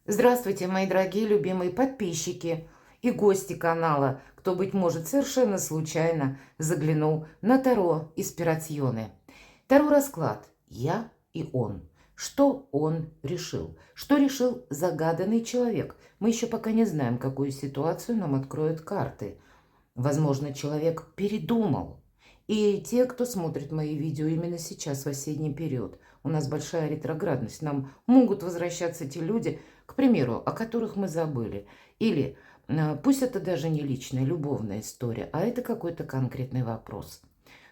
Здравствуйте, мои дорогие любимые подписчики и гости канала, кто, быть может, совершенно случайно заглянул на Таро Испирационе. Таро-расклад «Я и он». Что он решил? Что решил загаданный человек? Мы еще пока не знаем, какую ситуацию нам откроют карты. Возможно, человек передумал. И те, кто смотрит мои видео именно сейчас, в осенний период, у нас большая ретроградность, нам могут возвращаться те люди, к примеру, о которых мы забыли. Или пусть это даже не личная, любовная история, а это какой-то конкретный вопрос.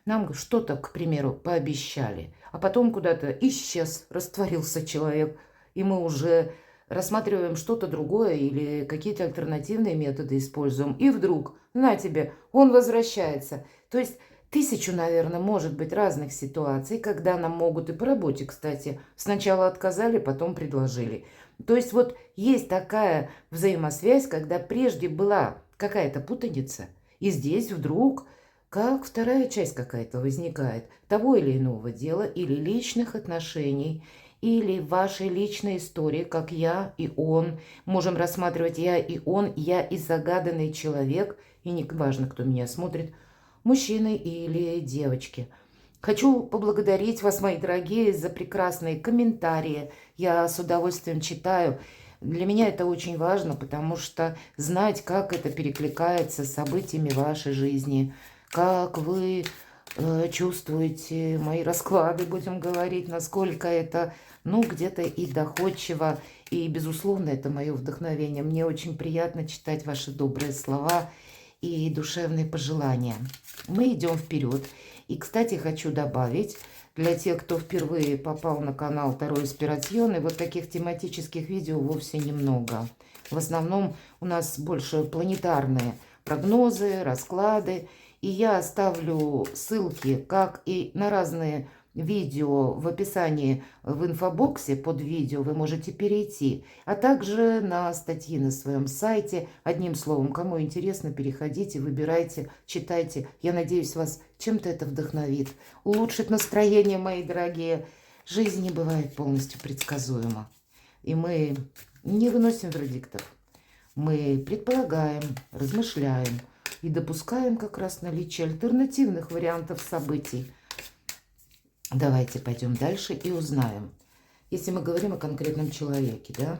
Нам что-то, к примеру, пообещали, а потом куда-то исчез, растворился человек, и мы уже рассматриваем что-то другое или какие-то альтернативные методы используем, и вдруг, на тебе, он возвращается. То есть тысячу, наверное, может быть разных ситуаций, когда нам могут и по работе, кстати, сначала отказали, потом предложили. То есть вот есть такая взаимосвязь, когда прежде была какая-то путаница, и здесь вдруг как вторая часть какая-то возникает того или иного дела или личных отношений, или вашей личной истории, как я и он. Можем рассматривать я и он, я и загаданный человек, и не важно, кто меня смотрит, мужчины или девочки. Хочу поблагодарить вас, мои дорогие, за прекрасные комментарии. Я с удовольствием читаю. Для меня это очень важно, потому что знать, как это перекликается с событиями вашей жизни, как вы чувствуете мои расклады, будем говорить, насколько это, ну, где-то и доходчиво, и, безусловно, это мое вдохновение. Мне очень приятно читать ваши добрые слова и душевные пожелания. Мы идем вперед. И, кстати, хочу добавить, для тех, кто впервые попал на канал Таро Испирационе, вот таких тематических видео вовсе немного. В основном у нас больше планетарные прогнозы, расклады. И я оставлю ссылки, как и на разные видео в описании в инфобоксе под видео вы можете перейти, а также на статьи на своем сайте. Одним словом, кому интересно, переходите, выбирайте, читайте. Я надеюсь, вас чем-то это вдохновит, улучшит настроение, мои дорогие. Жизнь не бывает полностью предсказуема, и мы не выносим вердиктов. Мы предполагаем, размышляем и допускаем как раз наличие альтернативных вариантов событий. Давайте пойдем дальше и узнаем. Если мы говорим о конкретном человеке, да,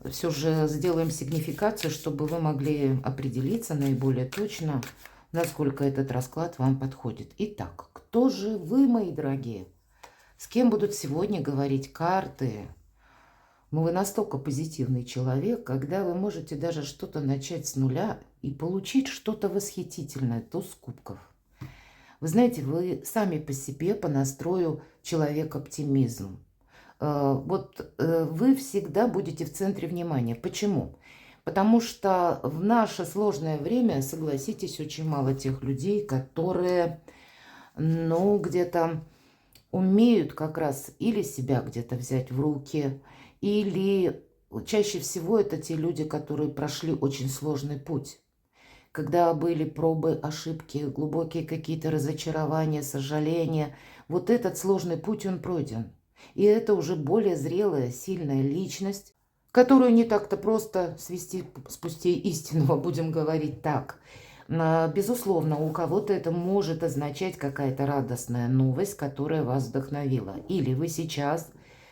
все же сделаем сигнификацию, чтобы вы могли определиться наиболее точно, насколько этот расклад вам подходит. Итак, кто же вы, мои дорогие? С кем будут сегодня говорить карты? Ну, вы настолько позитивный человек, когда вы можете даже что-то начать с нуля и получить что-то восхитительное, туз кубков. Вы знаете, вы сами по себе, по настрою человек-оптимизм. Вы всегда будете в центре внимания. Почему? Потому что в наше сложное время, согласитесь, очень мало тех людей, которые, ну, где-то умеют как раз или себя где-то взять в руки, или чаще всего это те люди, которые прошли очень сложный путь. Когда были пробы, ошибки, глубокие какие-то разочарования, сожаления, вот этот сложный путь, он пройден. И это уже более зрелая, сильная личность, которую не так-то просто свести с путей истинного, будем говорить так. Безусловно, у кого-то это может означать какая-то радостная новость, которая вас вдохновила. Или вы сейчас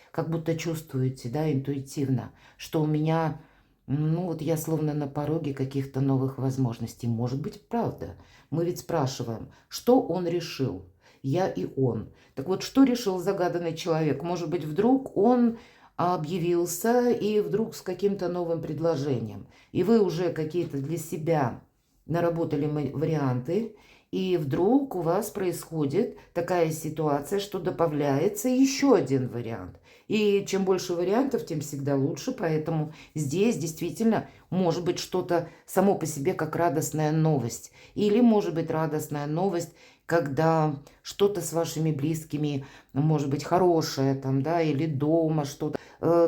как будто чувствуете, да, интуитивно, что у меня, ну вот я словно на пороге каких-то новых возможностей. Может быть, правда. Мы ведь спрашиваем, что он решил, я и он. Так вот, что решил загаданный человек? Может быть, вдруг он объявился и вдруг с каким-то новым предложением. И вы уже какие-то для себя наработали варианты, и вдруг у вас происходит такая ситуация, что добавляется еще один вариант. И чем больше вариантов, тем всегда лучше. Поэтому здесь действительно может быть что-то само по себе как радостная новость. Или может быть радостная новость, когда что-то с вашими близкими, может быть, хорошее там, да, или дома что-то.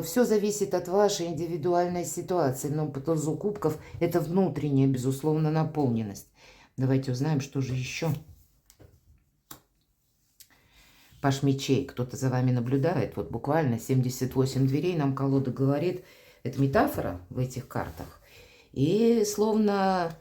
Все зависит от вашей индивидуальной ситуации. Но по тузу кубков это внутренняя, безусловно, наполненность. Давайте узнаем, что же еще. Паш мечей, кто-то за вами наблюдает. Вот буквально 78 дверей нам колода говорит. Это метафора в этих картах. И словно,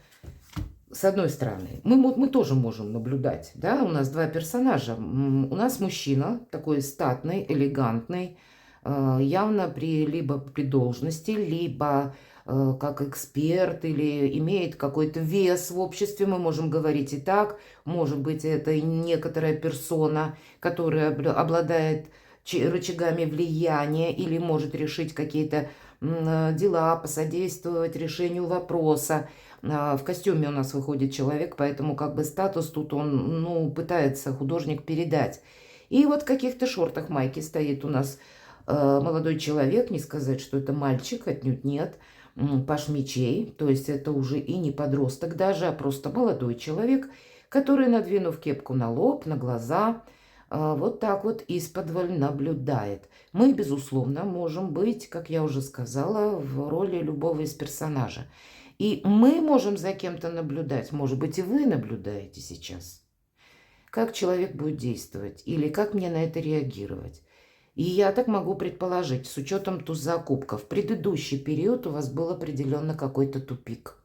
с одной стороны, мы тоже можем наблюдать. Да? У нас два персонажа. У нас мужчина такой статный, элегантный, явно либо при должности, либо как эксперт, или имеет какой-то вес в обществе, мы можем говорить и так. Может быть, это некоторая персона, которая обладает рычагами влияния или может решить какие-то дела, посодействовать решению вопроса. В костюме у нас выходит человек, поэтому как бы статус тут он, пытается художник передать. И вот в каких-то шортах, майке стоит у нас молодой человек, не сказать, что это мальчик, отнюдь нет, паш мечей, то есть это уже и не подросток даже, а просто молодой человек, который, надвинув кепку на лоб, на глаза, вот так вот исподволь наблюдает. Мы, безусловно, можем быть, как я уже сказала, в роли любого из персонажа. И мы можем за кем-то наблюдать, может быть, и вы наблюдаете сейчас. Как человек будет действовать или как мне на это реагировать. И я так могу предположить, с учетом туза кубков, в предыдущий период у вас был определенно какой-то тупик.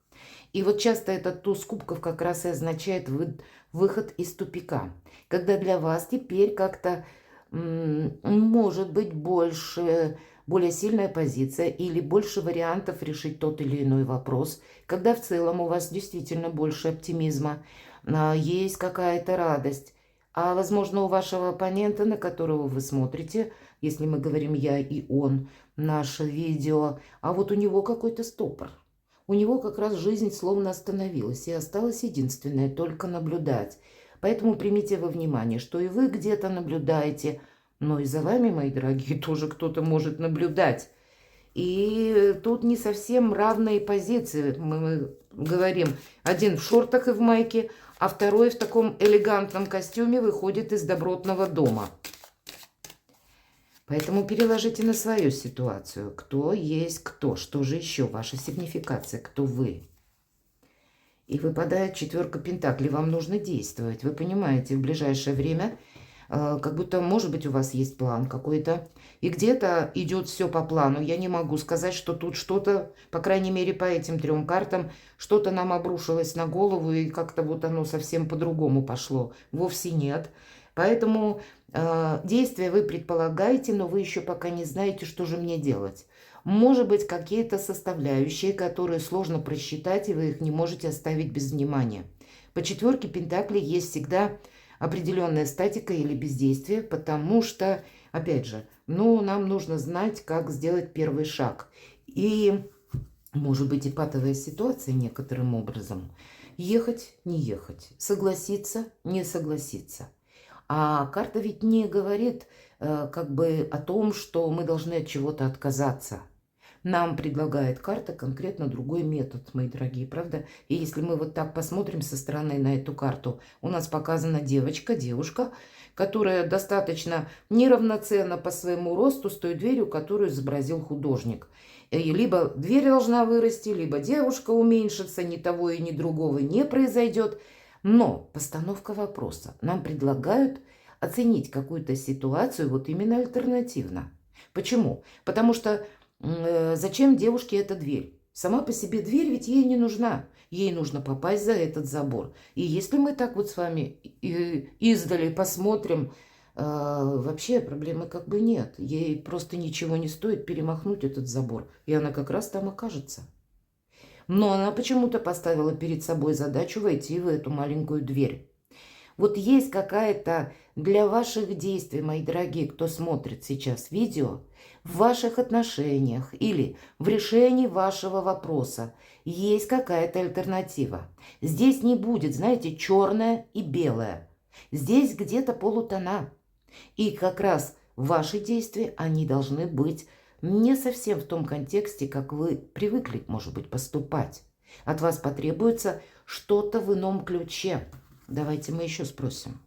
И вот часто этот туз кубков как раз и означает выход из тупика. Когда для вас теперь как-то может быть более сильная позиция или больше вариантов решить тот или иной вопрос. Когда в целом у вас действительно больше оптимизма, есть какая-то радость. А возможно, у вашего оппонента, на которого вы смотрите, если мы говорим «я» и «он», наше видео, а вот у него какой-то стопор. У него как раз жизнь словно остановилась, и осталось единственное – только наблюдать. Поэтому примите во внимание, что и вы где-то наблюдаете, но и за вами, мои дорогие, тоже кто-то может наблюдать. И тут не совсем равные позиции. Мы говорим, один в шортах и в майке, а второй в таком элегантном костюме выходит из добротного дома. Поэтому переложите на свою ситуацию. Кто есть кто, что же еще, ваша сигнификация, кто вы. И выпадает четверка пентаклей, вам нужно действовать. Вы понимаете, в ближайшее время, как будто, может быть, у вас есть план какой-то. И где-то идет все по плану. Я не могу сказать, что тут что-то, по крайней мере, по этим трем картам, что-то нам обрушилось на голову, и как-то вот оно совсем по-другому пошло. Вовсе нет. Поэтому действия вы предполагаете, но вы еще пока не знаете, что же мне делать. Может быть, какие-то составляющие, которые сложно просчитать, и вы их не можете оставить без внимания. По четверке пентаклей есть всегда определенная статика или бездействие, потому что, опять же, нам нужно знать, как сделать первый шаг. И, может быть, и патовая ситуация некоторым образом. Ехать, не ехать, согласиться, не согласиться. А карта ведь не говорит как бы о том, что мы должны от чего-то отказаться. Нам предлагает карта конкретно другой метод, мои дорогие, правда? И если мы вот так посмотрим со стороны на эту карту, у нас показана девушка, которая достаточно неравноценна по своему росту с той дверью, которую изобразил художник. И либо дверь должна вырасти, либо девушка уменьшится, ни того и ни другого не произойдет. Но постановка вопроса. Нам предлагают оценить какую-то ситуацию вот именно альтернативно. Почему? Потому что зачем девушке эта дверь? Сама по себе дверь ведь ей не нужна. Ей нужно попасть за этот забор. И если мы так вот с вами издали посмотрим, вообще проблемы как бы нет. Ей просто ничего не стоит перемахнуть этот забор. И она как раз там окажется. Но она почему-то поставила перед собой задачу войти в эту маленькую дверь. Вот есть какая-то для ваших действий, мои дорогие, кто смотрит сейчас видео, в ваших отношениях или в решении вашего вопроса есть какая-то альтернатива. Здесь не будет, знаете, черное и белое. Здесь где-то полутона. И как раз ваши действия, они должны быть не совсем в том контексте, как вы привыкли, может быть, поступать. От вас потребуется что-то в ином ключе. Давайте мы еще спросим,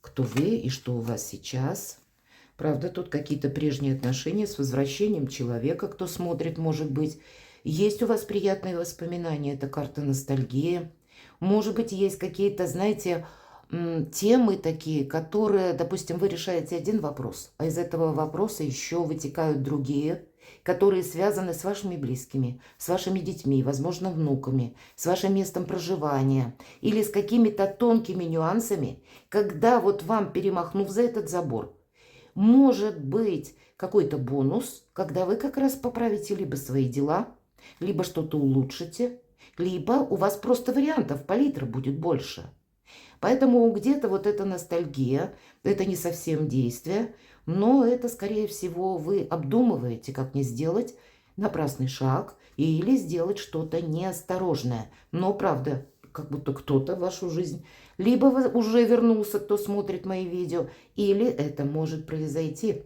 кто вы и что у вас сейчас. Правда, тут какие-то прежние отношения с возвращением человека, кто смотрит, может быть. Есть у вас приятные воспоминания, это карта ностальгии. Может быть, есть какие-то, знаете, темы такие, которые, допустим, вы решаете один вопрос, а из этого вопроса еще вытекают другие. которые связаны с вашими близкими, с вашими детьми, возможно, внуками, с вашим местом проживания или с какими-то тонкими нюансами, когда вот вам, перемахнув за этот забор, может быть какой-то бонус, когда вы как раз поправите либо свои дела, либо что-то улучшите, либо у вас просто вариантов, палитра будет больше. Поэтому где-то вот эта ностальгия, это не совсем действие, но это, скорее всего, вы обдумываете, как не сделать напрасный шаг или сделать что-то неосторожное. Но, правда, как будто кто-то в вашу жизнь либо уже вернулся, кто смотрит мои видео, или это может произойти.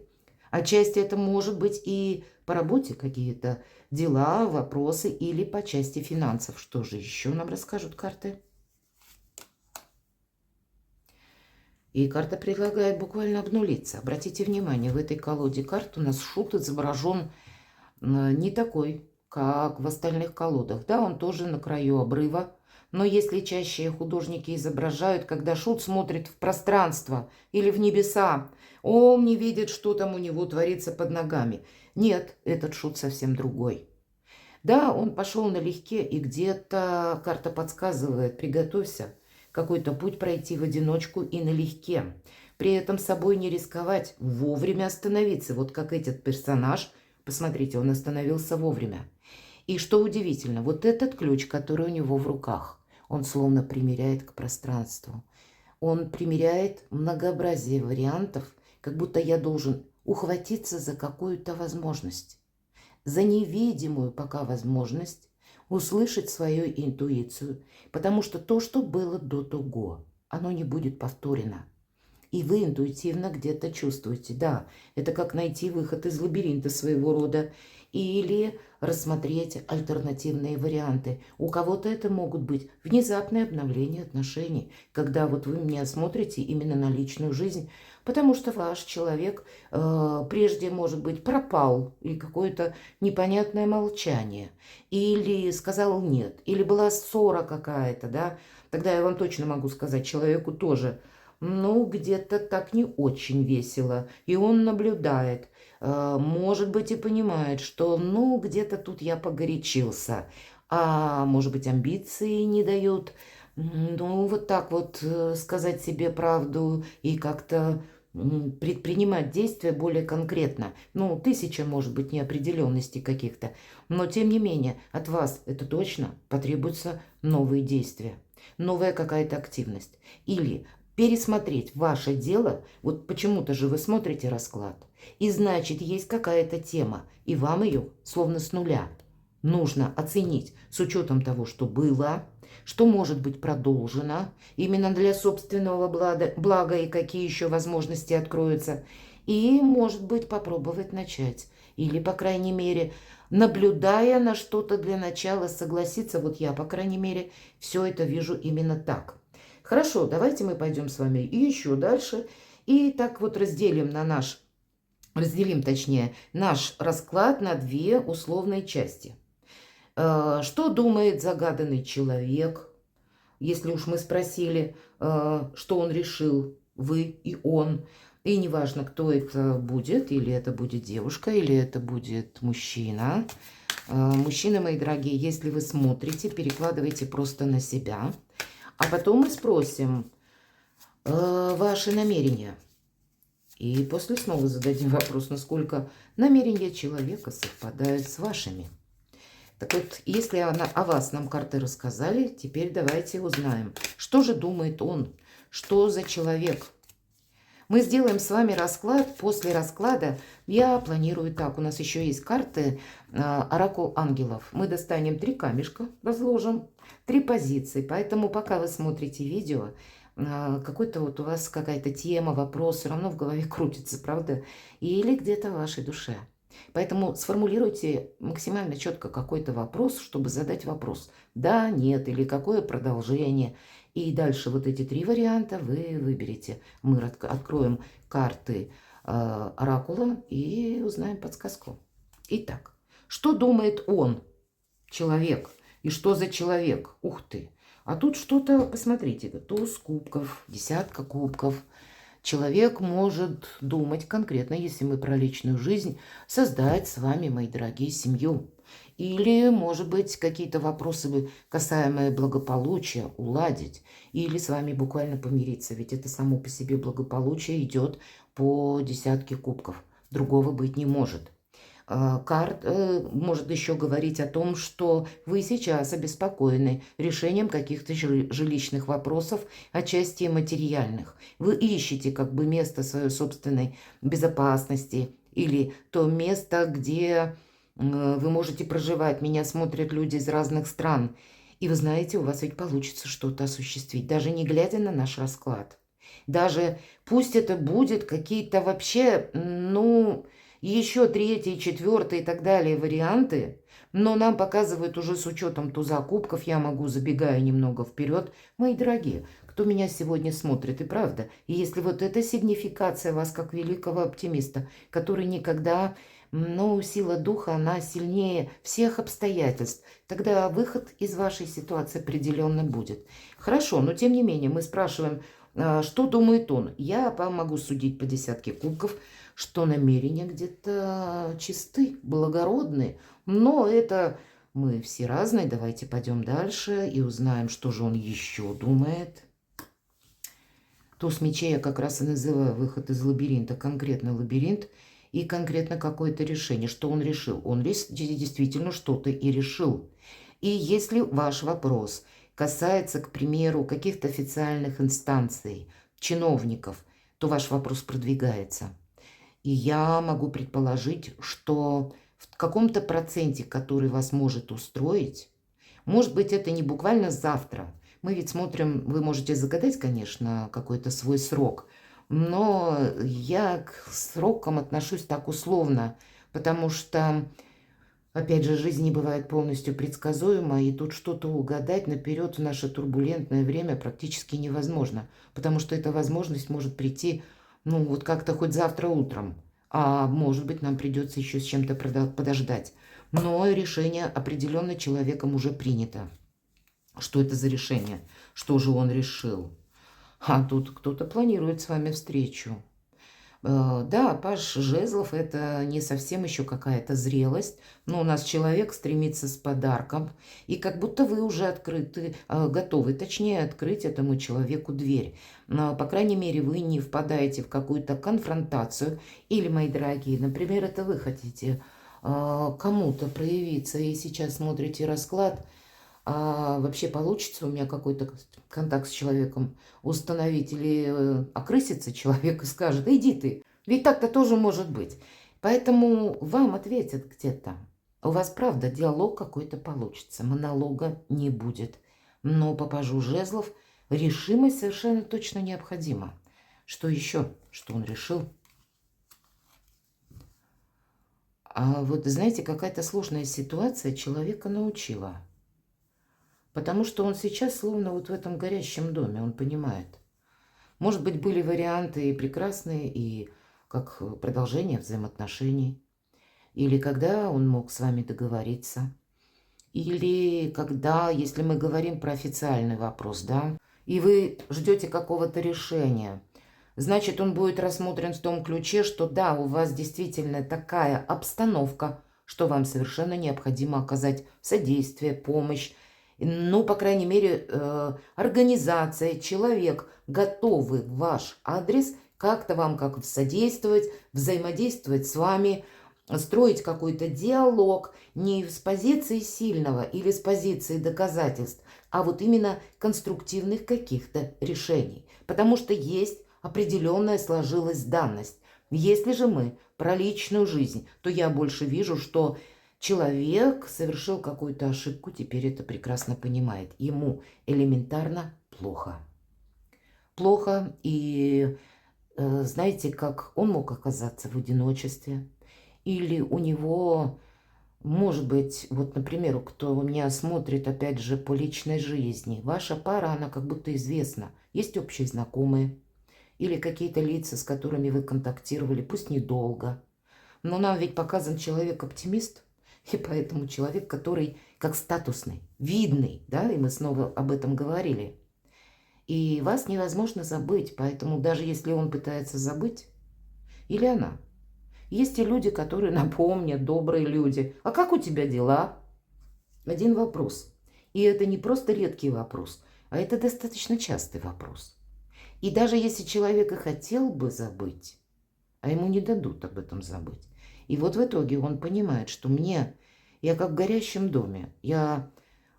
Отчасти это может быть и по работе какие-то дела, вопросы, или по части финансов. Что же еще нам расскажут карты? И карта предлагает буквально обнулиться. Обратите внимание, в этой колоде карт у нас шут изображен не такой, как в остальных колодах. Да, он тоже на краю обрыва. Но если чаще художники изображают, когда шут смотрит в пространство или в небеса, он не видит, что там у него творится под ногами. Нет, этот шут совсем другой. Да, он пошел налегке, и где-то карта подсказывает, приготовься какой-то путь пройти в одиночку и налегке. При этом собой не рисковать, вовремя остановиться. Вот как этот персонаж, посмотрите, он остановился вовремя. И что удивительно, вот этот ключ, который у него в руках, он словно примеряет к пространству. Он примеряет многообразие вариантов, как будто я должен ухватиться за какую-то возможность, за невидимую пока возможность услышать свою интуицию, потому что то, что было до того, оно не будет повторено. И вы интуитивно где-то чувствуете, да, это как найти выход из лабиринта своего рода или рассмотреть альтернативные варианты. У кого-то это могут быть внезапные обновления отношений, когда вот вы меня смотрите именно на личную жизнь, потому что ваш человек прежде, может быть, пропал, или какое-то непонятное молчание, или сказал нет, или была ссора какая-то, да, тогда я вам точно могу сказать, человеку тоже, ну, где-то так не очень весело, и он наблюдает, может быть, и понимает, что, ну, где-то тут я погорячился, а может быть, амбиции не дают, ну, вот так вот сказать себе правду и как-то предпринимать действия более конкретно. Ну, тысяча, может быть, неопределенностей каких-то, но, тем не менее, от вас это точно потребуются новые действия, новая какая-то активность. Или пересмотреть ваше дело, вот почему-то же вы смотрите расклад, и значит, есть какая-то тема, и вам ее, словно с нуля, нужно оценить с учетом того, что было, что может быть продолжено, именно для собственного блага и какие еще возможности откроются, и, может быть, попробовать начать, или, по крайней мере, наблюдая на что-то для начала, согласиться, вот я, по крайней мере, все это вижу именно так. Хорошо, давайте мы пойдем с вами еще дальше. И так вот разделим точнее, наш расклад на две условные части. Что думает загаданный человек? Если уж мы спросили, что он решил, вы и он. И неважно, кто это будет, или это будет девушка, или это будет мужчина. Мужчины, мои дорогие, если вы смотрите, перекладывайте просто на себя. А потом мы спросим ваши намерения. И после снова зададим вопрос, насколько намерения человека совпадают с вашими. Так вот, если о вас нам карты рассказали, теперь давайте узнаем, что же думает он, что за человек. Мы сделаем с вами расклад. После расклада я планирую так. У нас еще есть карты оракул ангелов. Мы достанем 3 камешка, разложим 3 позиции. Поэтому пока вы смотрите видео, какой-то вот у вас какая-то тема, вопрос все равно в голове крутится, правда? Или где-то в вашей душе. Поэтому сформулируйте максимально четко какой-то вопрос, чтобы задать вопрос. Да, нет, или какое продолжение. И дальше вот эти 3 варианта вы выберете. Мы откроем карты оракула и узнаем подсказку. Итак, что думает он, человек, и что за человек? Ух ты! А тут что-то, посмотрите, туз кубков, десятка кубков, Человек может думать конкретно, если мы про личную жизнь, создать с вами, мои дорогие, семью. Или, может быть, какие-то вопросы, касаемые благополучия, уладить. Или с вами буквально помириться. Ведь это само по себе благополучие идет по десятке кубков. Другого быть не может. Карт может еще говорить о том, что вы сейчас обеспокоены решением каких-то жилищных вопросов, отчасти материальных. Вы ищете как бы место своей собственной безопасности или то место, где вы можете проживать. Меня смотрят люди из разных стран. И вы знаете, у вас ведь получится что-то осуществить, даже не глядя на наш расклад. Даже пусть это будет какие-то вообще, ну, еще третий, четвертый и так далее варианты, но нам показывают уже с учетом туза кубков, я могу, забегая немного вперед, мои дорогие, кто меня сегодня смотрит, и правда, и если вот эта сигнификация вас как великого оптимиста, который никогда, но сила духа, она сильнее всех обстоятельств, тогда выход из вашей ситуации определенно будет. Хорошо, но тем не менее мы спрашиваем, что думает он? Я могу судить по десятке кубков, что намерения где-то чисты, благородны. Но это мы все разные. Давайте пойдем дальше и узнаем, что же он еще думает. Туз мечей я как раз и называю выход из лабиринта. Конкретно лабиринт и конкретно какое-то решение. Что он решил? Он действительно что-то и решил. И если ваш вопрос касается, к примеру, каких-то официальных инстанций, чиновников, то ваш вопрос продвигается. И я могу предположить, что в каком-то проценте, который вас может устроить, может быть, это не буквально завтра. Мы ведь смотрим, вы можете загадать, конечно, какой-то свой срок, но я к срокам отношусь так условно, потому что, опять же, жизнь не бывает полностью предсказуема, и тут что-то угадать наперед в наше турбулентное время практически невозможно, потому что эта возможность может прийти, ну, вот как-то хоть завтра утром, а может быть, нам придется еще с чем-то подождать. Но решение определенно человеком уже принято. Что это за решение? Что же он решил? А тут кто-то планирует с вами встречу. Да, паж жезлов – это не совсем еще какая-то зрелость, но у нас человек стремится с подарком, и как будто вы уже открыты, готовы, точнее, открыть этому человеку дверь. По крайней мере, вы не впадаете в какую-то конфронтацию, или, мои дорогие, например, это вы хотите кому-то проявиться, и сейчас смотрите расклад, а вообще получится у меня какой-то контакт с человеком установить или окрысится человек и скажет: иди ты. Ведь так-то тоже может быть. Поэтому вам ответят где-то. У вас, правда, диалог какой-то получится, монолога не будет. Но по пажу жезлов решимость совершенно точно необходима. Что еще? Что он решил? А вот, знаете, какая-то сложная ситуация человека научила. Потому что он сейчас словно вот в этом горящем доме, он понимает. Может быть, были варианты и прекрасные, и как продолжение взаимоотношений. Или когда он мог с вами договориться. Или когда, если мы говорим про официальный вопрос, да, и вы ждете какого-то решения, значит, он будет рассмотрен в том ключе, что да, у вас действительно такая обстановка, что вам совершенно необходимо оказать содействие, помощь. Ну, по крайней мере, организация, человек готовы в ваш адрес как-то вам как содействовать, взаимодействовать с вами, строить какой-то диалог не с позиции сильного или с позиции доказательств, а вот именно конструктивных каких-то решений. Потому что есть определенная сложилась данность. Если же мы про личную жизнь, то я больше вижу, что человек совершил какую-то ошибку, теперь это прекрасно понимает. Ему элементарно плохо. Плохо, и знаете, как он мог оказаться в одиночестве? Или у него, может быть, вот, например, кто меня смотрит, опять же, по личной жизни, ваша пара, она как будто известна. Есть общие знакомые или какие-то лица, с которыми вы контактировали, пусть недолго. Но нам ведь показан человек-оптимист, и поэтому человек, который как статусный, видный, да, и мы снова об этом говорили. И вас невозможно забыть, поэтому даже если он пытается забыть, или она, есть и люди, которые напомнят, добрые люди. А как у тебя дела? Один вопрос. И это не просто редкий вопрос, а это достаточно частый вопрос. И даже если человек и хотел бы забыть, а ему не дадут об этом забыть. И вот в итоге он понимает, что я как в горящем доме, я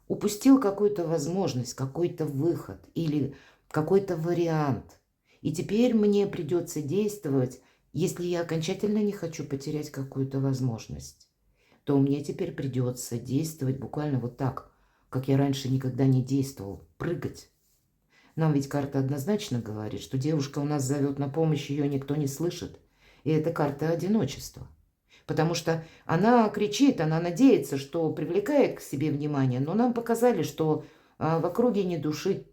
упустил какую-то возможность, какой-то выход или какой-то вариант. И теперь мне придется действовать, если я окончательно не хочу потерять какую-то возможность, то мне теперь придется действовать буквально вот так, как я раньше никогда не действовал, прыгать. Нам ведь карта однозначно говорит, что девушка у нас зовет на помощь, ее никто не слышит. И это карта одиночества. Потому что она кричит, она надеется, что привлекает к себе внимание, но нам показали, что в округе ни души,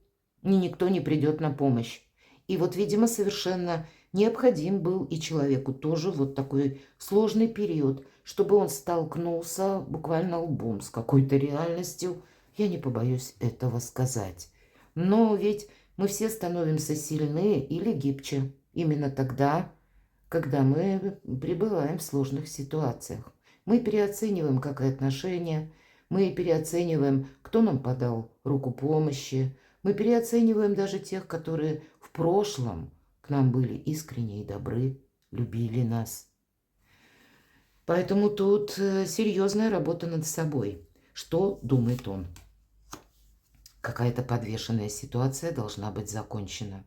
ни никто не придет на помощь. И вот, видимо, совершенно необходим был и человеку тоже вот такой сложный период, чтобы он столкнулся буквально лбом с какой-то реальностью. Я не побоюсь этого сказать. Но ведь мы все становимся сильнее или гибче именно тогда, когда мы пребываем в сложных ситуациях. Мы переоцениваем как и отношения, мы переоцениваем, кто нам подал руку помощи, мы переоцениваем даже тех, которые в прошлом к нам были искренне и добры, любили нас. Поэтому тут серьезная работа над собой. Что думает он? Какая-то подвешенная ситуация должна быть закончена.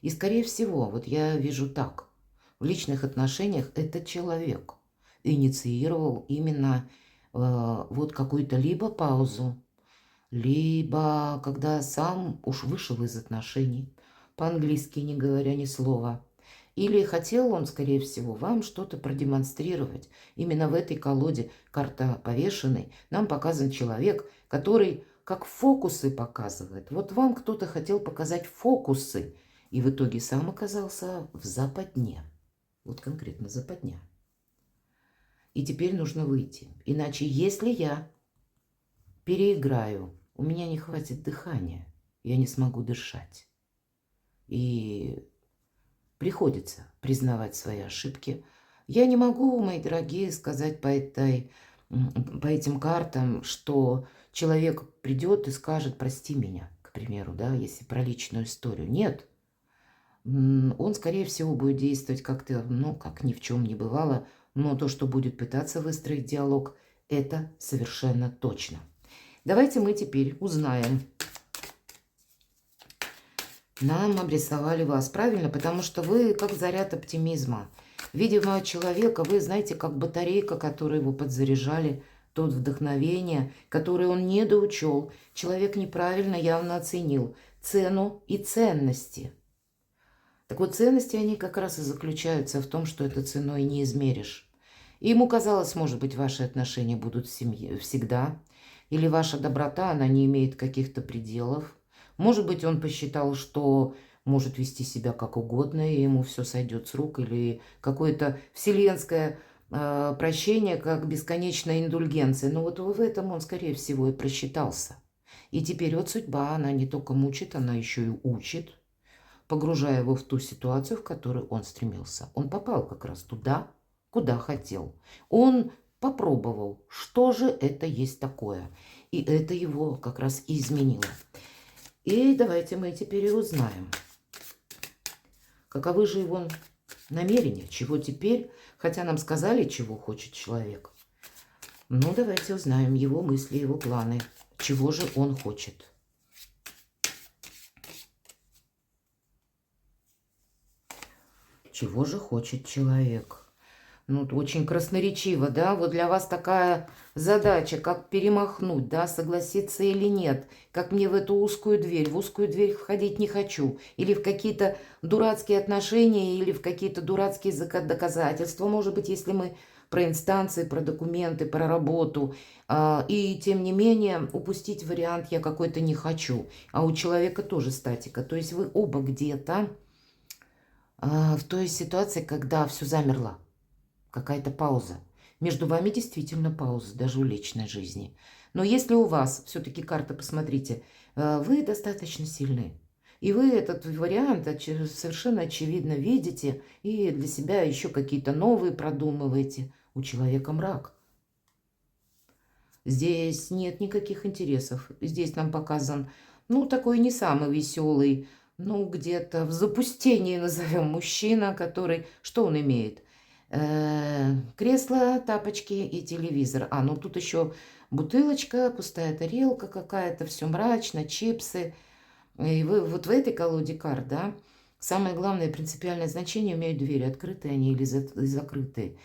И, скорее всего, вот я вижу так. В личных отношениях этот человек инициировал именно вот какую-то либо паузу, либо когда сам уж вышел из отношений, по-английски не говоря ни слова. Или хотел он, скорее всего, вам что-то продемонстрировать. Именно в этой колоде карта повешенной нам показан человек, который как фокусы показывает. Вот вам кто-то хотел показать фокусы, и в итоге сам оказался в западне. Вот конкретно западня. И теперь нужно выйти. Иначе, если я переиграю, у меня не хватит дыхания, я не смогу дышать. И приходится признавать свои ошибки. Я не могу, мои дорогие, сказать по этим картам, что человек придет и скажет: прости меня, к примеру, да, если про личную историю. Нет. Он, скорее всего, будет действовать как-то, ну, как ни в чем не бывало, но то, что будет пытаться выстроить диалог, это совершенно точно. Давайте мы теперь узнаем. Нам обрисовали вас, правильно? Потому что вы как заряд оптимизма. Видимо, человека, вы знаете, как батарейка, которую его подзаряжали, тот вдохновение, которое он недоучел. Человек неправильно явно оценил цену и ценности. Так вот, ценности, они как раз и заключаются в том, что это ценой не измеришь. И ему казалось, может быть, ваши отношения будут в семье всегда, или ваша доброта, она не имеет каких-то пределов. Может быть, он посчитал, что может вести себя как угодно, и ему все сойдет с рук, или какое-то вселенское прощение, как бесконечная индульгенция. Но вот в этом он, скорее всего, и просчитался. И теперь вот судьба, она не только мучит, она еще и учит, погружая его в ту ситуацию, в которую он стремился. Он попал как раз туда, куда хотел. Он попробовал, что же это есть такое. И это его как раз и изменило. И давайте мы теперь и узнаем, каковы же его намерения, чего теперь, хотя нам сказали, чего хочет человек. Ну, давайте узнаем его мысли, его планы, чего же он хочет. Чего же хочет человек? Ну, очень красноречиво, да? Вот для вас такая задача, как перемахнуть, да, согласиться или нет. Как мне в эту узкую дверь входить не хочу. Или в какие-то дурацкие отношения, или в какие-то дурацкие доказательства. Может быть, если мы про инстанции, про документы, про работу. И, тем не менее, упустить вариант я какой-то не хочу. А у человека тоже статика. То есть вы оба где-то в той ситуации, когда все замерло. Какая-то пауза. Между вами действительно пауза, даже в личной жизни. Но если у вас, все-таки карта, посмотрите, вы достаточно сильны. И вы этот вариант совершенно очевидно видите и для себя еще какие-то новые продумываете. У человека мрак. Здесь нет никаких интересов. Здесь нам показан, ну, такой не самый веселый, ну, где-то в запустении, назовем, мужчина, который... Что он имеет? Кресло, тапочки и телевизор. А, ну, тут еще бутылочка, пустая тарелка какая-то, все мрачно, чипсы. И вы вот в этой колоде карт, да, самое главное принципиальное значение имеют двери, открытые они или закрытые.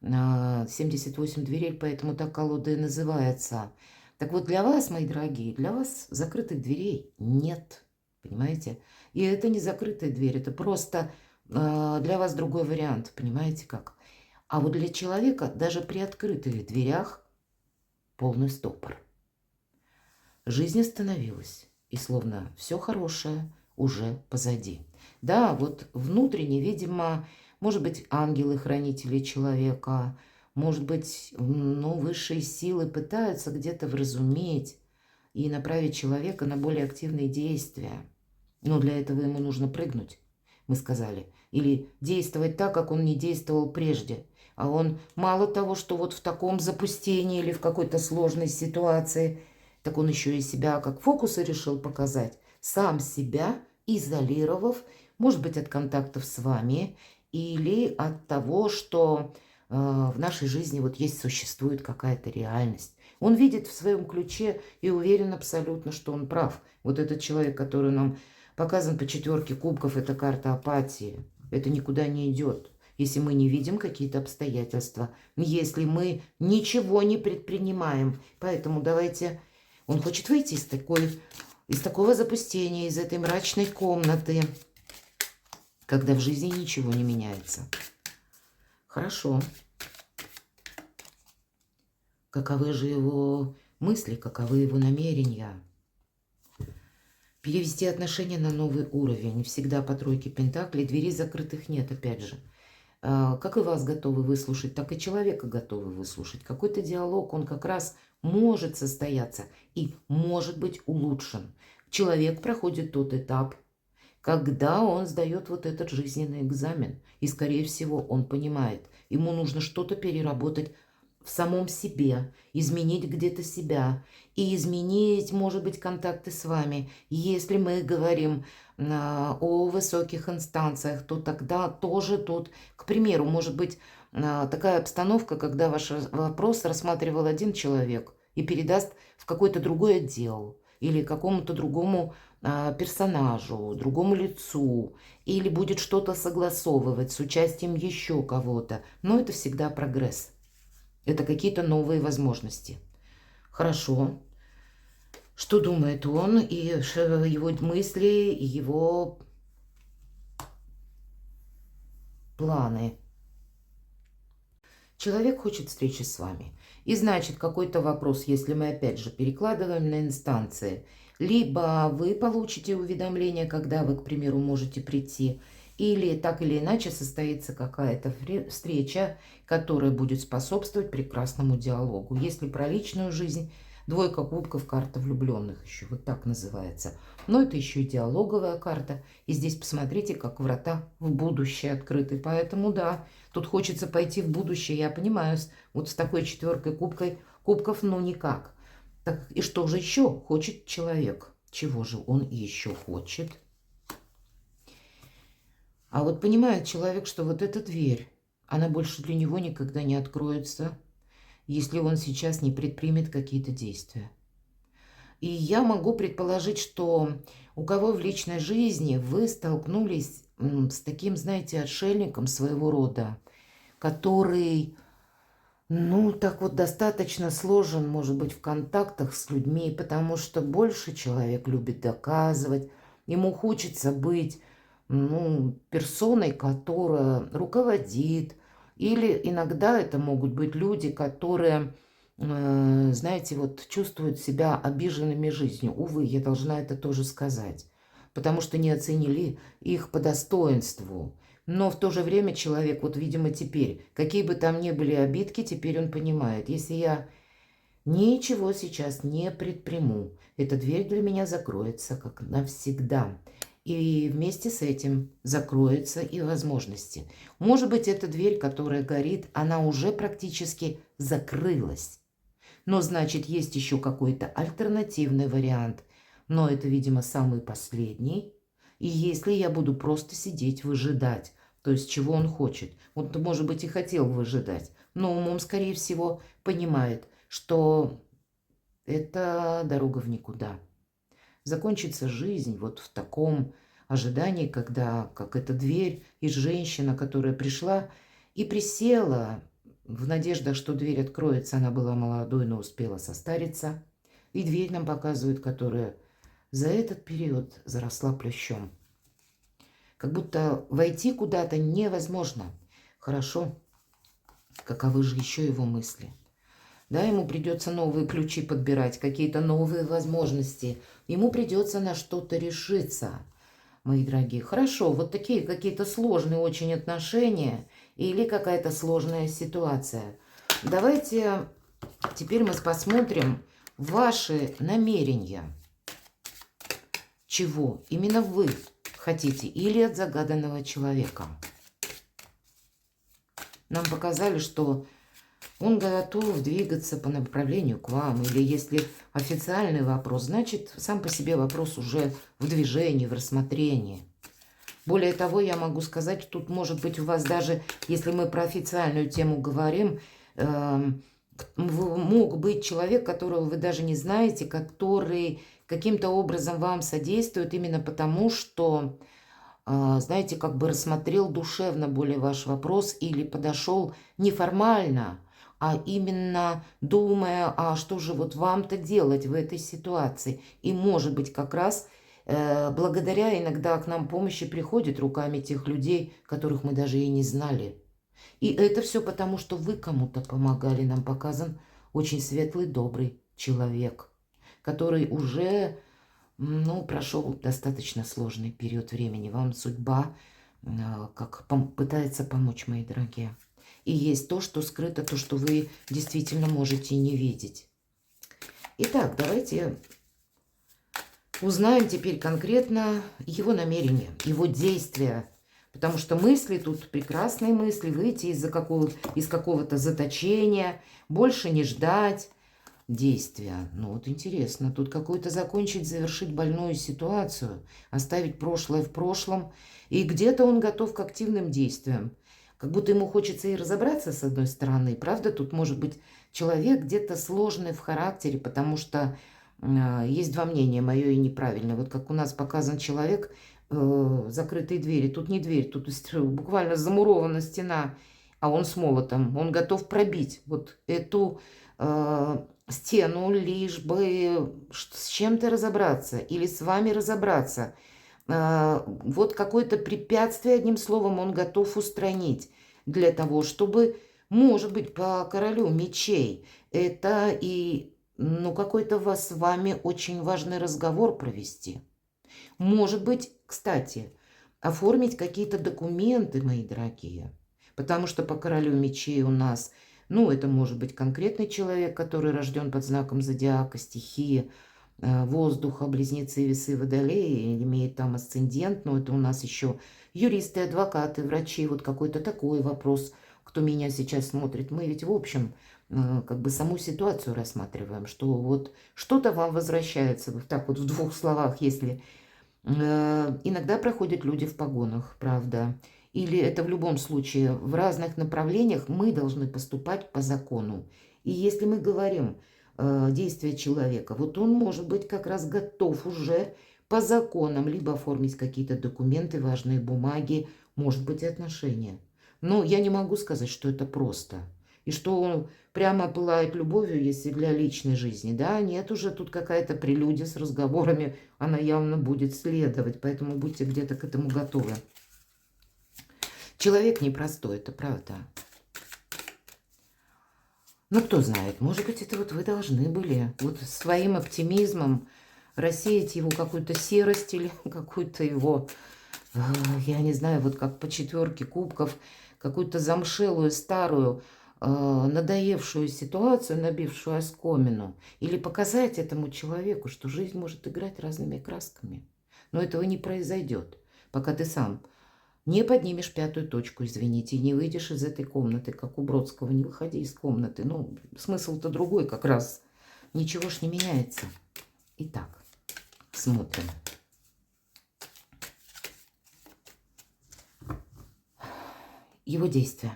78 дверей, поэтому так колода и называется. Так вот, для вас, мои дорогие, для вас закрытых дверей нет, понимаете? И это не закрытая дверь, это просто для вас другой вариант, понимаете как? А вот для человека даже при открытых дверях полный стопор. Жизнь остановилась, и словно все хорошее уже позади. Да, вот внутренне, видимо, может быть, ангелы-хранители человека, может быть, ну, высшие силы пытаются где-то вразуметь и направить человека на более активные действия. Но для этого ему нужно прыгнуть, мы сказали, или действовать так, как он не действовал прежде. А он мало того, что вот в таком запустении или в какой-то сложной ситуации, так он еще и себя как фокусы решил показать, сам себя изолировав, может быть, от контактов с вами, или от того, что в нашей жизни вот есть, существует какая-то реальность. Он видит в своем ключе и уверен абсолютно, что он прав. Вот этот человек, который нам показан по 4 кубков, это карта апатии. Это никуда не идет. Если мы не видим какие-то обстоятельства, если мы ничего не предпринимаем. Поэтому давайте... Он хочет выйти из такого запустения, из этой мрачной комнаты, когда в жизни ничего не меняется. Хорошо. Каковы же его мысли, каковы его намерения? Перевести отношения на новый уровень. Всегда по 3 пентаклей. Дверей закрытых нет, опять же. Как и вас готовы выслушать, так и человека готовы выслушать. Какой-то диалог, он как раз может состояться и может быть улучшен. Человек проходит тот этап, когда он сдает вот этот жизненный экзамен. И, скорее всего, он понимает, ему нужно что-то переработать в самом себе, изменить где-то себя и изменить, может быть, контакты с вами. Если мы говорим о высоких инстанциях, то тогда тоже тут, к примеру, может быть такая обстановка, когда ваш вопрос рассматривал один человек и передаст в какой-то другой отдел или какому-то другому персонажу, другому лицу, или будет что-то согласовывать с участием еще кого-то. Но это всегда прогресс. Это какие-то новые возможности. Хорошо. Что думает он, и его мысли, и его планы. Человек хочет встречи с вами. И значит, какой-то вопрос, если мы опять же перекладываем на инстанции, либо вы получите уведомление, когда вы, к примеру, можете прийти, или так или иначе состоится какая-то встреча, которая будет способствовать прекрасному диалогу. Если про личную жизнь, 2 кубков, карта влюбленных еще, вот так называется. Но это еще и диалоговая карта. И здесь посмотрите, как врата в будущее открыты. Поэтому да, тут хочется пойти в будущее, я понимаю, вот с такой 4 кубков, ну никак. Так и что же еще хочет человек? Чего же он еще хочет? А вот понимает человек, что вот эта дверь, она больше для него никогда не откроется, если он сейчас не предпримет какие-то действия. И я могу предположить, что у кого в личной жизни вы столкнулись с таким, знаете, отшельником своего рода, который, ну, так вот достаточно сложен, может быть, в контактах с людьми, потому что больше человек любит доказывать, ему хочется быть, ну, персоной, которая руководит, или иногда это могут быть люди, которые, знаете, вот чувствуют себя обиженными жизнью. Увы, я должна это тоже сказать, потому что не оценили их по достоинству. Но в то же время человек, вот, видимо, теперь, какие бы там ни были обидки, теперь он понимает, если я ничего сейчас не предприму, эта дверь для меня закроется как навсегда. И вместе с этим закроются и возможности. Может быть, эта дверь, которая горит, она уже практически закрылась. Но значит, есть еще какой-то альтернативный вариант. Но это, видимо, самый последний. И если я буду просто сидеть, выжидать, то есть чего он хочет. Он, может быть, и хотел выжидать, но умом, скорее всего, понимает, что это дорога в никуда. Закончится жизнь вот в таком ожидании, когда, как эта дверь, и женщина, которая пришла и присела в надеждах, что дверь откроется. Она была молодой, но успела состариться. И дверь нам показывают, которая за этот период заросла плющом. Как будто войти куда-то невозможно. Хорошо, каковы же еще его мысли? Да, ему придется новые ключи подбирать, какие-то новые возможности. Ему придется на что-то решиться, мои дорогие. Хорошо, вот такие какие-то сложные очень отношения или какая-то сложная ситуация. Давайте теперь мы посмотрим ваши намерения. Чего именно вы хотите или от загаданного человека. Нам показали, что он готов двигаться по направлению к вам. Или если официальный вопрос, значит, сам по себе вопрос уже в движении, в рассмотрении. Более того, я могу сказать, тут может быть у вас даже, если мы про официальную тему говорим, мог быть человек, которого вы даже не знаете, который каким-то образом вам содействует именно потому, что, знаете, как бы рассмотрел душевно более ваш вопрос или подошел неформально, а именно думая, а что же вот вам-то делать в этой ситуации. И может быть как раз благодаря иногда к нам помощи приходит руками тех людей, которых мы даже и не знали. И это все потому, что вы кому-то помогали. Нам показан очень светлый, добрый человек, который уже, прошел достаточно сложный период времени. Вам судьба как пытается помочь, мои дорогие. И есть то, что скрыто, то, что вы действительно можете не видеть. Итак, давайте узнаем теперь конкретно его намерения, его действия. Потому что мысли тут прекрасные мысли. Выйти из какого-то заточения, больше не ждать действия. Ну вот интересно, тут какую-то закончить, завершить больную ситуацию, оставить прошлое в прошлом. И где-то он готов к активным действиям. Как будто ему хочется и разобраться с одной стороны. Правда, тут может быть человек где-то сложный в характере, потому что есть два мнения, мое и неправильное. Вот как у нас показан человек, закрытые двери. Тут не дверь, тут буквально замурована стена, а он с молотом. Он готов пробить вот эту стену, лишь бы с чем-то разобраться или с вами разобраться. Вот какое-то препятствие, одним словом, он готов устранить для того, чтобы, может быть, по королю мечей это и какой-то с вами очень важный разговор провести. Может быть, кстати, оформить какие-то документы, мои дорогие. Потому что по королю мечей у нас, это может быть конкретный человек, который рожден под знаком зодиака, стихии, воздуха, близнецы, весы, водолеи, имеет там асцендент, но это у нас еще юристы, адвокаты, врачи, вот какой-то такой вопрос, кто меня сейчас смотрит. Мы ведь в общем как бы саму ситуацию рассматриваем, что вот что-то вам возвращается, вот так вот в двух словах, если иногда проходят люди в погонах, правда, или это в любом случае в разных направлениях мы должны поступать по закону. И если мы говорим действия человека, вот он может быть как раз готов уже по законам либо оформить какие-то документы, важные бумаги, может быть и отношения. Но я не могу сказать, что это просто. И что он прямо пылает любовью, если для личной жизни. Да, нет, уже тут какая-то прелюдия с разговорами, она явно будет следовать, поэтому будьте где-то к этому готовы. Человек непростой, это правда. Кто знает, может быть, это вот вы должны были вот своим оптимизмом рассеять его какую-то серость или какую-то его, я не знаю, вот как по четверке кубков, какую-то замшелую, старую, надоевшую ситуацию, набившую оскомину, или показать этому человеку, что жизнь может играть разными красками. Но этого не произойдет, пока ты сам не поднимешь пятую точку, извините, и не выйдешь из этой комнаты, как у Бродского, не выходи из комнаты. Ну, смысл-то другой как раз. Ничего ж не меняется. Итак, смотрим. Его действия.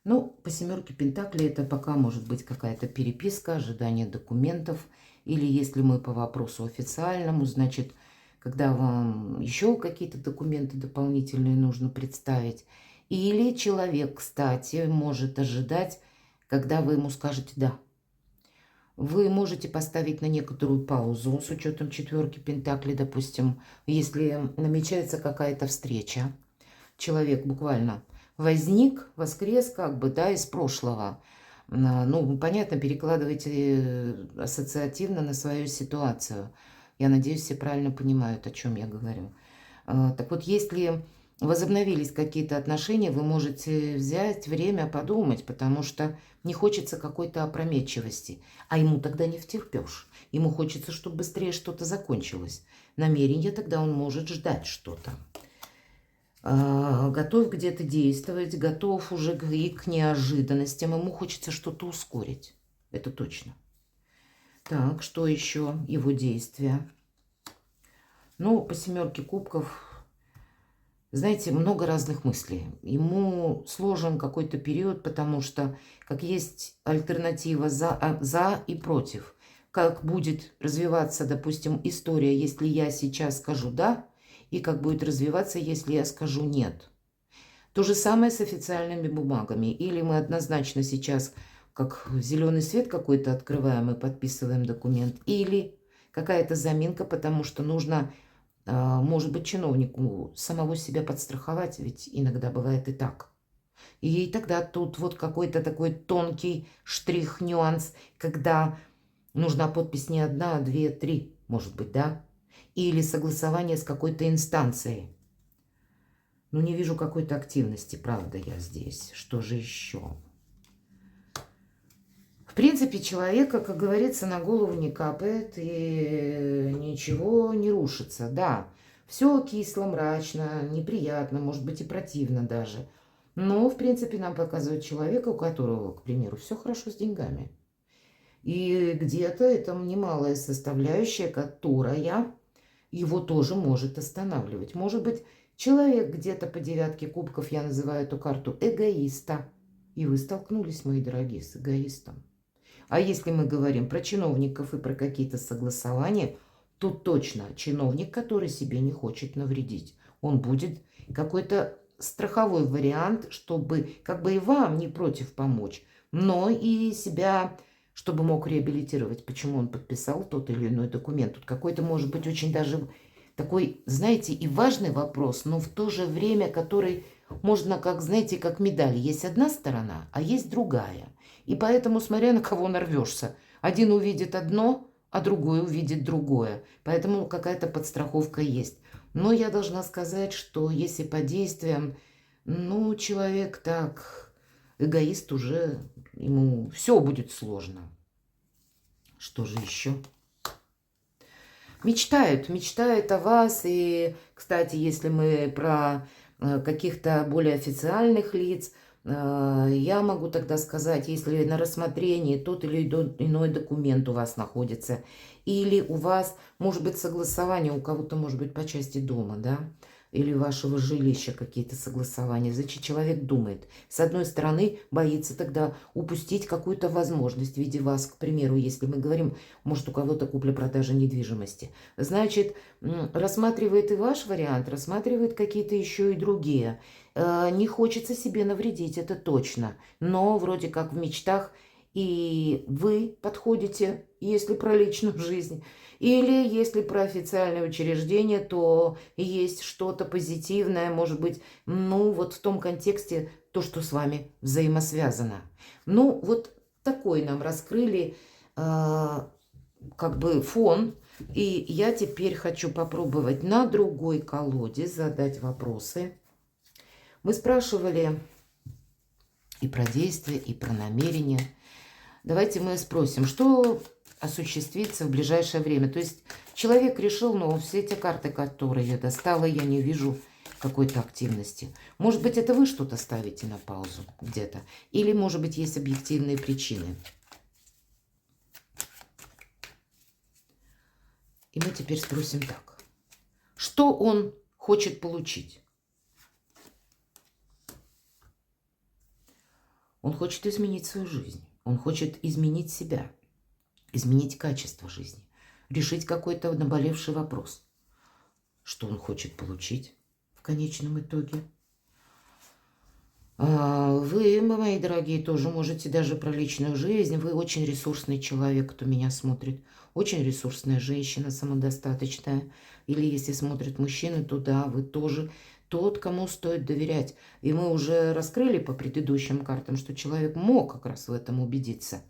Ну, по семерке Пентаклей это пока может быть какая-то переписка, ожидание документов. Или если мы по вопросу официальному, значит, когда вам еще какие-то документы дополнительные нужно представить. Или человек, кстати, может ожидать, когда вы ему скажете «да». Вы можете поставить на некоторую паузу с учетом четверки Пентаклей, допустим, если намечается какая-то встреча. Человек буквально возник, воскрес как бы, да, из прошлого. Ну, понятно, перекладывайте ассоциативно на свою ситуацию. Я надеюсь, все правильно понимают, о чем я говорю. Так вот, если возобновились какие-то отношения, вы можете взять время подумать, потому что не хочется какой-то опрометчивости. А ему тогда не втерпешь. Ему хочется, чтобы быстрее что-то закончилось. Намерение тогда он может ждать что-то. Готов где-то действовать, готов уже и к неожиданностям. Ему хочется что-то ускорить. Это точно. Так, что еще? Его действия. Ну, по семерке кубков, знаете, много разных мыслей. Ему сложен какой-то период, потому что как есть альтернатива за и против. Как будет развиваться, допустим, история, если я сейчас скажу «да», и как будет развиваться, если я скажу «нет». То же самое с официальными бумагами. Или мы однозначно сейчас как зеленый свет какой-то открываем и подписываем документ, или какая-то заминка, потому что нужно, может быть, чиновнику самого себя подстраховать, ведь иногда бывает и так. И тогда тут вот какой-то такой тонкий штрих, нюанс, когда нужна подпись не одна, а две, три, может быть, да? Или согласование с какой-то инстанцией. Ну, не вижу какой-то активности, правда, я здесь. Что же еще? В принципе, человека, как говорится, на голову не капает и ничего не рушится. Да, все кисло, мрачно, неприятно, может быть и противно даже. Но, в принципе, нам показывает человека, у которого, к примеру, все хорошо с деньгами. И где-то это немалая составляющая, которая его тоже может останавливать. Может быть, человек где-то по девятке кубков, я называю эту карту эгоиста. И вы столкнулись, мои дорогие, с эгоистом. А если мы говорим про чиновников и про какие-то согласования, то точно чиновник, который себе не хочет навредить, он будет какой-то страховой вариант, чтобы как бы и вам не против помочь, но и себя, чтобы мог реабилитировать, почему он подписал тот или иной документ. Тут какой-то, может быть, очень даже такой, знаете, и важный вопрос, но в то же время, который можно, как, знаете, как медаль. Есть одна сторона, а есть другая. И поэтому, смотря на кого нарвешься, один увидит одно, а другой увидит другое. Поэтому какая-то подстраховка есть. Но я должна сказать, что если по действиям, ну, человек так, эгоист уже, ему все будет сложно. Что же еще? Мечтает о вас. И, кстати, если мы про каких-то более официальных лиц, я могу тогда сказать, если на рассмотрении тот или иной документ у вас находится, или у вас, может быть, согласование, у кого-то, может быть, по части дома, да, или вашего жилища какие-то согласования. Значит, человек думает. С одной стороны, боится тогда упустить какую-то возможность в виде вас, к примеру, если мы говорим, может, у кого-то купля-продажа недвижимости. Значит, рассматривает и ваш вариант, рассматривает какие-то еще и другие. Не хочется себе навредить, это точно. Но вроде как в мечтах и вы подходите, если про личную жизнь. Или если про официальное учреждение, то есть что-то позитивное, может быть, ну вот в том контексте, то, что с вами взаимосвязано. Ну вот такой нам раскрыли как бы фон. И я теперь хочу попробовать на другой колоде задать вопросы. Мы спрашивали и про действия, и про намерения. Давайте мы спросим, что осуществиться в ближайшее время. То есть человек решил, но все эти карты, которые я достала, я не вижу какой-то активности. Может быть, это вы что-то ставите на паузу где-то. Или, может быть, есть объективные причины. И мы теперь спросим так. Что он хочет получить? Он хочет изменить свою жизнь. Он хочет изменить себя. Изменить качество жизни. Решить какой-то наболевший вопрос. Что он хочет получить в конечном итоге? Вы, мои дорогие, тоже можете даже про личную жизнь. Вы очень ресурсный человек, кто меня смотрит. Очень ресурсная женщина, самодостаточная. Или если смотрят мужчины, то да, вы тоже тот, кому стоит доверять. И мы уже раскрыли по предыдущим картам, что человек мог как раз в этом убедиться.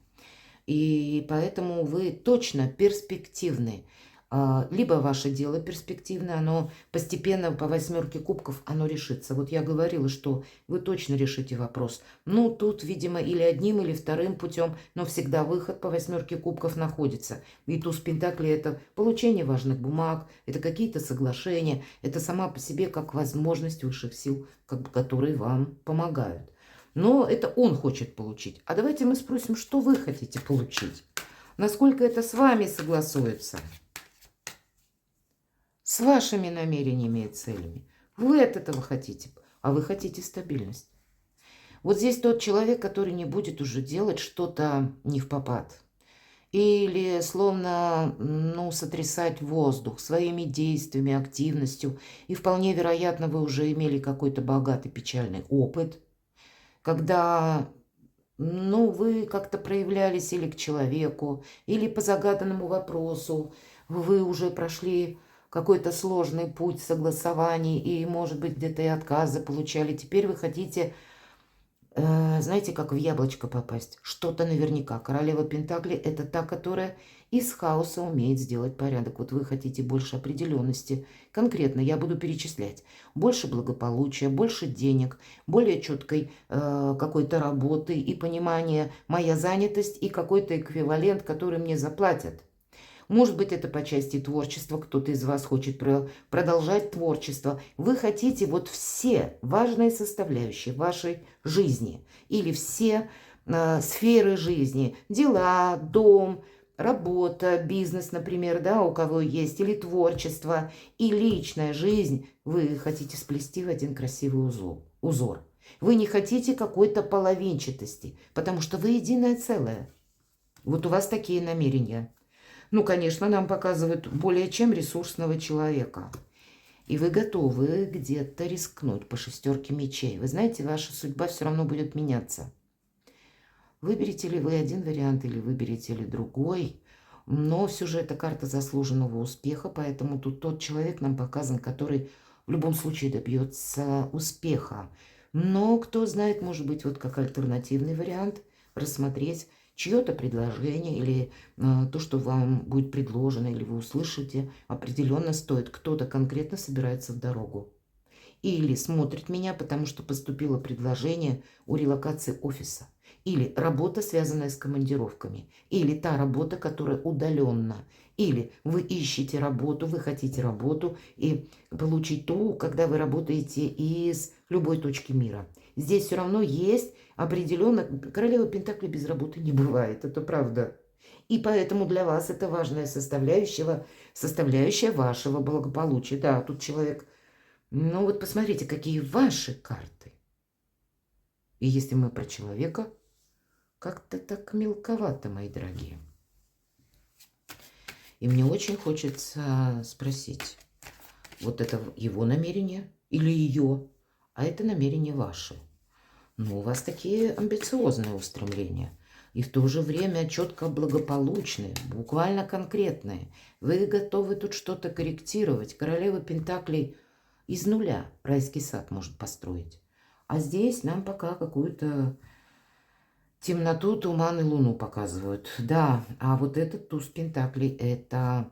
И поэтому вы точно перспективны. Либо ваше дело перспективное, оно постепенно по 8 кубков оно решится. Вот я говорила, что вы точно решите вопрос. Ну, тут, видимо, или одним, или вторым путем, но всегда выход по 8 кубков находится. И туз пентаклей – это получение важных бумаг, это какие-то соглашения, это сама по себе как возможность высших сил, которые вам помогают. Но это он хочет получить. А давайте мы спросим, что вы хотите получить. Насколько это с вами согласуется. С вашими намерениями и целями. Вы от этого хотите, а вы хотите стабильность. Вот здесь тот человек, который не будет уже делать что-то не впопад. Или словно, сотрясать воздух своими действиями, активностью. И вполне вероятно, вы уже имели какой-то богатый печальный опыт, когда, вы как-то проявлялись или к человеку, или по загаданному вопросу. Вы уже прошли какой-то сложный путь согласований и, может быть, где-то и отказы получали. Теперь вы хотите, знаете, как в яблочко попасть. Что-то наверняка. Королева Пентаклей – это та, которая из хаоса умеет сделать порядок. Вот вы хотите больше определенности. Конкретно я буду перечислять. Больше благополучия, больше денег, более четкой какой-то работы и понимания моя занятость и какой-то эквивалент, который мне заплатят. Может быть, это по части творчества, кто-то из вас хочет продолжать творчество. Вы хотите вот все важные составляющие вашей жизни или все сферы жизни, дела, дом, работа, бизнес, например, да, у кого есть, или творчество, и личная жизнь, вы хотите сплести в один красивый узор. Вы не хотите какой-то половинчатости, потому что вы единое целое. Вот у вас такие намерения. Конечно, нам показывают более чем ресурсного человека. И вы готовы где-то рискнуть по 6 мечей. Вы знаете, ваша судьба все равно будет меняться. Выберете ли вы один вариант или выберете ли другой. Но все же это карта заслуженного успеха, поэтому тут тот человек нам показан, который в любом случае добьется успеха. Но кто знает, может быть, вот как альтернативный вариант рассмотреть чье-то предложение или то, что вам будет предложено, или вы услышите, определенно стоит. Кто-то конкретно собирается в дорогу. Или смотрит меня, потому что поступило предложение о релокации офиса. Или работа, связанная с командировками. Или та работа, которая удаленно. Или вы ищете работу, вы хотите работу и получить то, когда вы работаете из любой точки мира. Здесь все равно есть определенно... Королева Пентаклей без работы не бывает, это правда. И поэтому для вас это важная составляющая вашего благополучия. Да, тут человек... вот посмотрите, какие ваши карты. И если мы про человека, как-то так мелковато, мои дорогие. И мне очень хочется спросить, вот это его намерение или ее, а это намерение ваше. У вас такие амбициозные устремления. И в то же время четко благополучные, буквально конкретные. Вы готовы тут что-то корректировать. Королева Пентаклей из нуля райский сад может построить. А здесь нам пока какую-то темноту, туман и луну показывают. Да, а вот этот туз Пентаклей, это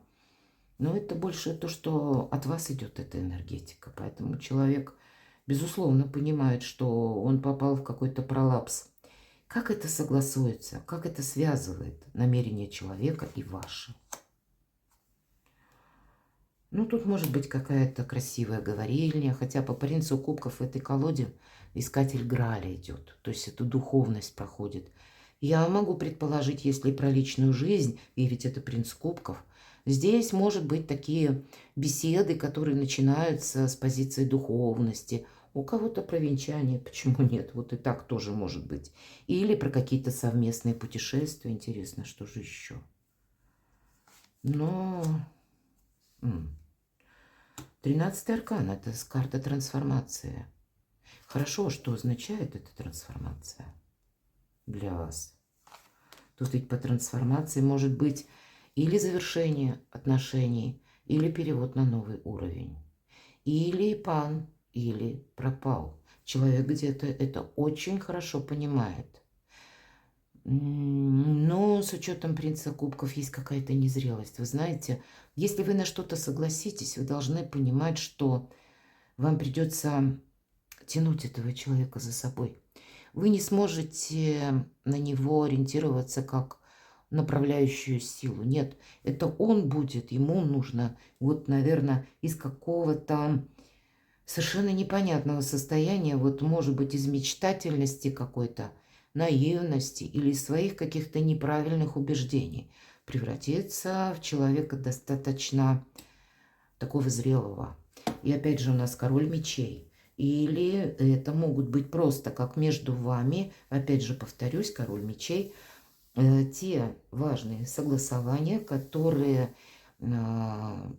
больше то, что от вас идет эта энергетика. Поэтому человек, безусловно, понимает, что он попал в какой-то пролапс. Как это согласуется, как это связывает намерение человека и ваши? Ну, тут может быть какая-то красивая говорильня, хотя по принцу кубков в этой колоде искатель Граля идет. То есть это духовность проходит. Я могу предположить, если про личную жизнь, и ведь это принц кубков, здесь может быть такие беседы, которые начинаются с позиции духовности. У кого-то про венчание, почему нет? Вот и так тоже может быть. Или про какие-то совместные путешествия. Интересно, что же еще? Но... 13-й аркан – это карта трансформации. Хорошо, что означает эта трансформация для вас? Тут ведь по трансформации может быть или завершение отношений, или перевод на новый уровень. Или пан, или пропал. Человек где-то это очень хорошо понимает. Но с учетом принца кубков есть какая-то незрелость. Вы знаете, если вы на что-то согласитесь, вы должны понимать, что вам придется тянуть этого человека за собой. Вы не сможете на него ориентироваться как направляющую силу. Нет, это он будет, ему нужно, вот, наверное, из какого-то совершенно непонятного состояния, вот, может быть, из мечтательности какой-то, наивности или своих каких-то неправильных убеждений превратиться в человека достаточно такого зрелого. И опять же у нас король мечей. Или это могут быть просто как между вами, опять же повторюсь, король мечей, те важные согласования, которые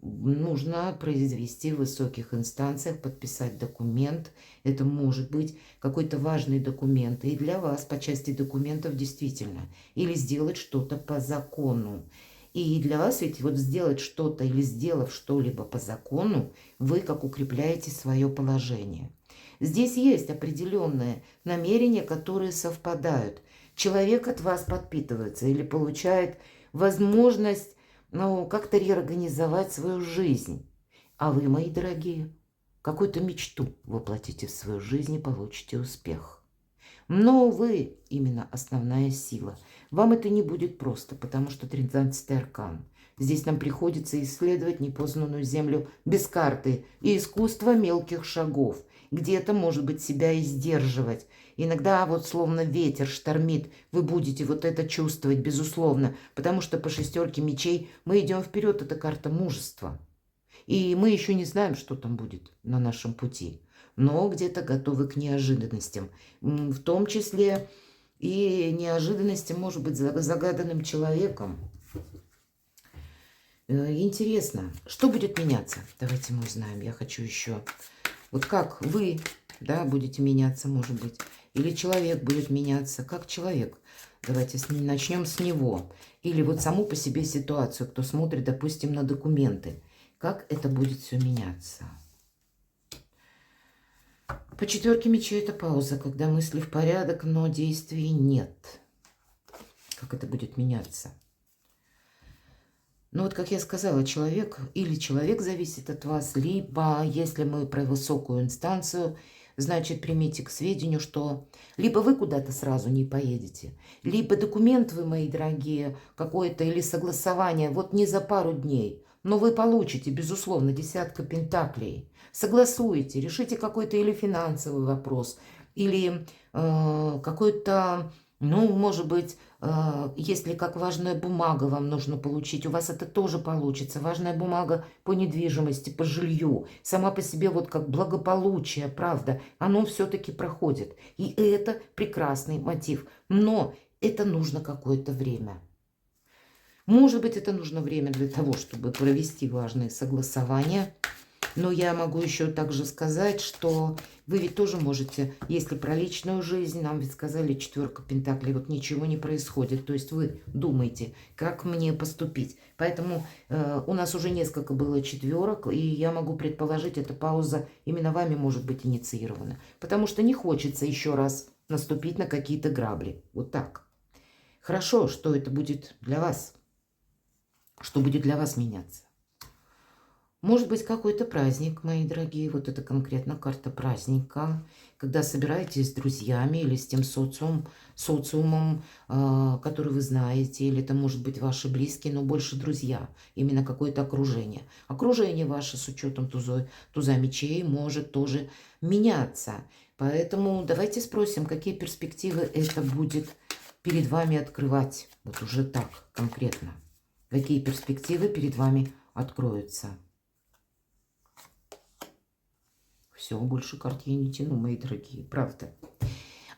нужно произвести в высоких инстанциях, подписать документ. Это может быть какой-то важный документ и для вас по части документов действительно. Или сделать что-то по закону. И для вас ведь вот сделать что-то или сделав что-либо по закону, вы как укрепляете свое положение. Здесь есть определенные намерения, которые совпадают. Человек от вас подпитывается или получает возможность как-то реорганизовать свою жизнь. А вы, мои дорогие, какую-то мечту воплотите в свою жизнь и получите успех. Но вы именно основная сила. Вам это не будет просто, потому что 13-й аркан. Здесь нам приходится исследовать непознанную землю без карты и искусство мелких шагов. Где-то, может быть, себя и сдерживать. Иногда вот словно ветер штормит, вы будете вот это чувствовать, безусловно, потому что по 6 мечей мы идем вперед, это карта мужества. И мы еще не знаем, что там будет на нашем пути, но где-то готовы к неожиданностям, в том числе и неожиданности, может быть, загаданным человеком. Интересно, что будет меняться? Давайте мы узнаем. Я хочу еще... Вот как вы, да, будете меняться, может быть, или человек будет меняться, как человек. Давайте начнем с него. Или вот саму по себе ситуацию, кто смотрит, допустим, на документы. Как это будет все меняться? По 4 мечей это пауза, когда мысли в порядок, но действий нет. Как это будет меняться? Ну вот, как я сказала, человек или человек зависит от вас, либо, если мы про высокую инстанцию, значит, примите к сведению, что либо вы куда-то сразу не поедете, либо документ вы, мои дорогие, какое-то или согласование, вот не за пару дней, но вы получите, безусловно, 10 пентаклей, согласуете, решите какой-то или финансовый вопрос, или какой-то... Ну, может быть, если как важная бумага вам нужно получить, у вас это тоже получится. Важная бумага по недвижимости, по жилью. Сама по себе вот как благополучие, правда, оно все-таки проходит. И это прекрасный мотив. Но это нужно какое-то время. Может быть, это нужно время для того, чтобы провести важные согласования. Но я могу еще также сказать, что вы ведь тоже можете, если про личную жизнь, нам ведь сказали 4 пентаклей, вот ничего не происходит. То есть вы думаете, как мне поступить. Поэтому у нас уже несколько было 4, и я могу предположить, эта пауза именно вами может быть инициирована. Потому что не хочется еще раз наступить на какие-то грабли. Вот так. Хорошо, что это будет для вас. Что будет для вас меняться? Может быть, какой-то праздник, мои дорогие. Вот это конкретно карта праздника, когда собираетесь с друзьями или с тем социумом, который вы знаете, или это может быть ваши близкие, но больше друзья, именно какое-то окружение. Окружение ваше с учетом туза мечей может тоже меняться. Поэтому давайте спросим, какие перспективы это будет перед вами открывать. Вот уже так конкретно. Какие перспективы перед вами откроются. Все, больше карт я не тяну, мои дорогие, правда.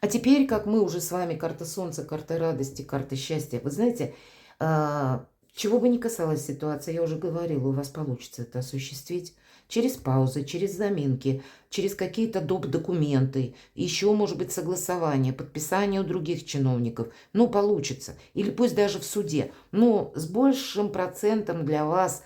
А теперь, как мы уже с вами, карта Солнца, карта радости, карта счастья. Вы знаете, чего бы ни касалась ситуация, я уже говорила, у вас получится это осуществить через паузы, через заминки, через какие-то доп. Документы, еще, может быть, согласование, подписание у других чиновников. Ну, получится. Или пусть даже в суде. Но с большим процентом для вас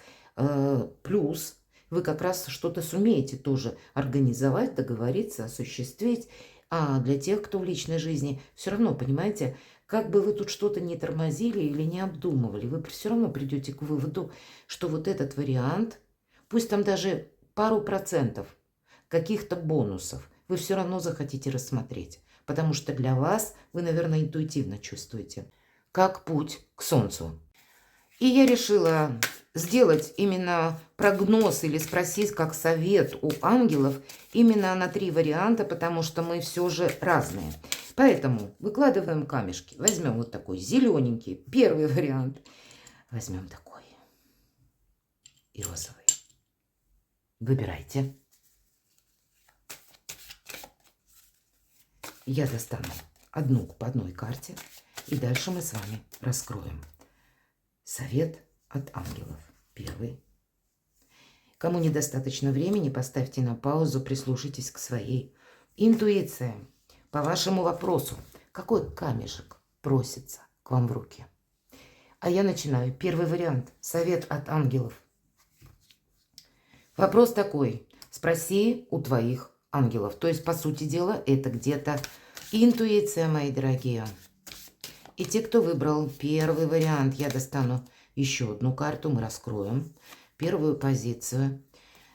плюс. Вы как раз что-то сумеете тоже организовать, договориться, осуществить. А для тех, кто в личной жизни, все равно, понимаете, как бы вы тут что-то не тормозили или не обдумывали, вы все равно придете к выводу, что вот этот вариант, пусть там даже пару процентов каких-то бонусов, вы все равно захотите рассмотреть. Потому что для вас, вы, наверное, интуитивно чувствуете, как путь к Солнцу. И я решила сделать именно прогноз или спросить как совет у ангелов именно на 3 варианта, потому что мы все же разные. Поэтому выкладываем камешки. Возьмем вот такой зелененький, первый вариант. Возьмем такой и розовый. Выбирайте. Я достану одну по одной карте, и дальше мы с вами раскроем. Совет от ангелов. Первый. Кому недостаточно времени, поставьте на паузу, прислушайтесь к своей интуиции. По вашему вопросу, какой камешек просится к вам в руки? А я начинаю. Первый вариант. Совет от ангелов. Вопрос такой. Спроси у твоих ангелов. То есть, по сути дела, это где-то интуиция, мои дорогие. И те, кто выбрал первый вариант, я достану еще одну карту, мы раскроем первую позицию.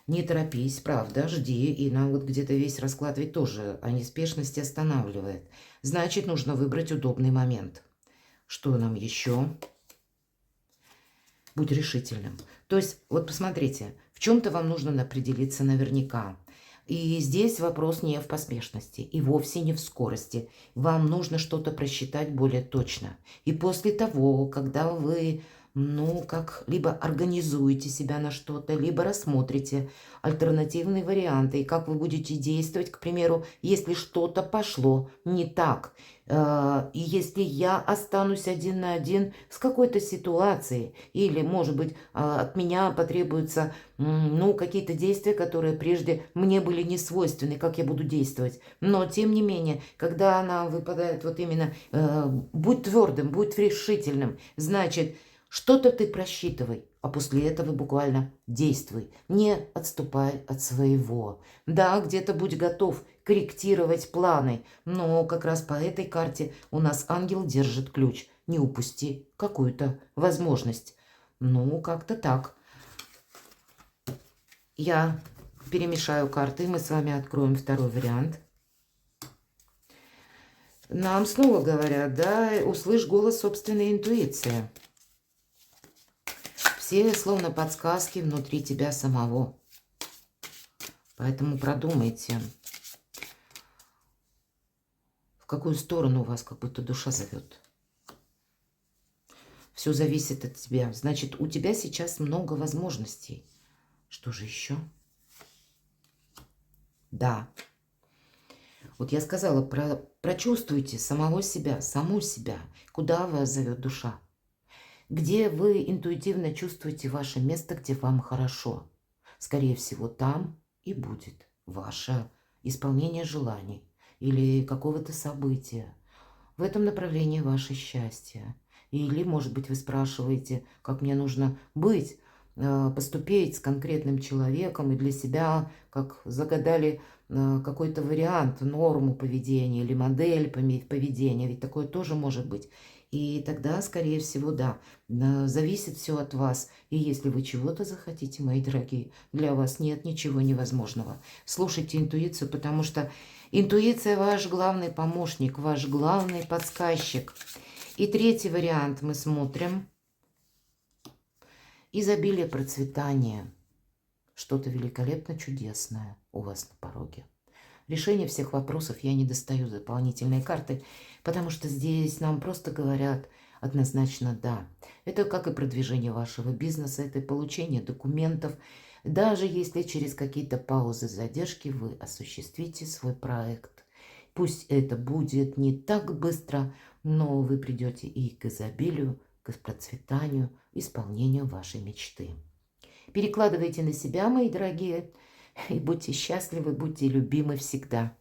Не торопись, правда, жди. И нам вот где-то весь расклад ведь тоже о неспешности останавливает. Значит, нужно выбрать удобный момент. Что нам еще? Будь решительным. То есть, вот посмотрите, в чем-то вам нужно определиться наверняка. И здесь вопрос не в поспешности и вовсе не в скорости. Вам нужно что-то просчитать более точно. И после того, когда вы, как либо организуете себя на что-то, либо рассмотрите альтернативные варианты, и как вы будете действовать, к примеру, если что-то пошло не так, и если я останусь один на один с какой-то ситуацией, или, может быть, от меня потребуются какие-то действия, которые прежде мне были не свойственны, как я буду действовать. Но, тем не менее, когда она выпадает вот именно «будь твердым, будь решительным», значит, что-то ты просчитывай, а после этого буквально действуй. Не отступай от своего. Да, где-то будь готов корректировать планы, но как раз по этой карте у нас ангел держит ключ. Не упусти какую-то возможность. Как-то так. Я перемешаю карты, мы с вами откроем второй вариант. Нам снова говорят, да, услышь голос собственной интуиции. Все словно подсказки внутри тебя самого. Поэтому продумайте, в какую сторону вас как будто душа зовет. Все зависит от тебя. Значит, у тебя сейчас много возможностей. Что же еще? Да. Вот я сказала, прочувствуйте самого себя, саму себя, куда вас зовет душа. Где вы интуитивно чувствуете ваше место, где вам хорошо. Скорее всего, там и будет ваше исполнение желаний или какого-то события. В этом направлении ваше счастье. Или, может быть, вы спрашиваете, как мне нужно быть. поступить с конкретным человеком и для себя, как загадали какой-то вариант, норму поведения или модель поведения, ведь такое тоже может быть. И тогда, скорее всего, да, зависит все от вас. И если вы чего-то захотите, мои дорогие, для вас нет ничего невозможного. Слушайте интуицию, потому что интуиция ваш главный помощник, ваш главный подсказчик. И третий вариант мы смотрим. Изобилие, процветание. Что-то великолепно чудесное у вас на пороге. Решение всех вопросов я не достаю дополнительные карты, потому что здесь нам просто говорят однозначно «да». Это как и продвижение вашего бизнеса, это и получение документов. Даже если через какие-то паузы, задержки вы осуществите свой проект. Пусть это будет не так быстро, но вы придете и к изобилию, к процветанию, исполнению вашей мечты. Перекладывайте на себя, мои дорогие, и будьте счастливы, будьте любимы всегда.